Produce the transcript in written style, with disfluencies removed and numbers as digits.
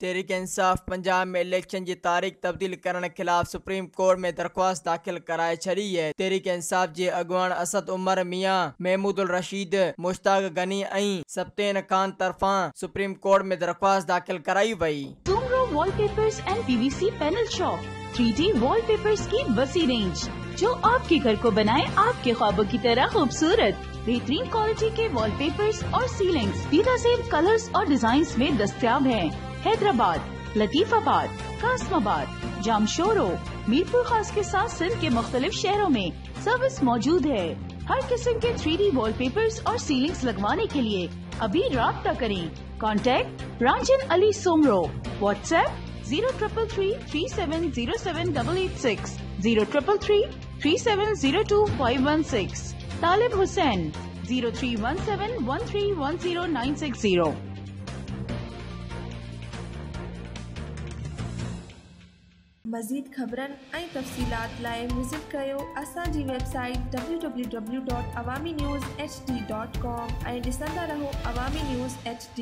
तहरीक इंसाफ पंजाब में इलेक्शन की तारीख तब्दील करने खिलाफ सुप्रीम कोर्ट में दरख्वास्त दाखिल कराए छड़ी है। तहरीक इंसाफ के अगवान असद उमर मियां, महमूदुल रशीद, मुश्ताक गनी ऐं सब्तैन खान तरफा सुप्रीम कोर्ट में दरख्वास्त दाखिल कराई वई। Soomro wallpapers and PVC panel shop 3D wallpapers की वसी रेंज जो आपके घर को बनाए आपके ख्वाबों की तरह खूबसूरत। बेहतरीन क्वालिटी के वॉलपेपर्स और सीलिंग्स बेहतरीन कलर्स और डिजाइन्स में दस्तयाब हैं। हैदराबाद, लतीफाबाद, कासमाबाद, जामशोरो, मीरपुर खास के साथ सिंध के मुख्तलिफ शहरों में सर्विस मौजूद है। हर किस्म के 3D वॉलपेपर्स और सीलिंग्स लगवाने के लिए अभी राब्ता करें। कॉन्टैक्ट रांझन अली सोमरो। व्हाट्सएप 0333370786 03333702 तालिब हुसैन 0317131096 मज़ीद ख़बरन ऐं तफ़सीलात लाइ विज़िट कयो असांजी वेबसाइट www.awamiNewsHD.com ऐं ॾिसंदा रहो अवामी न्यूज़ HD।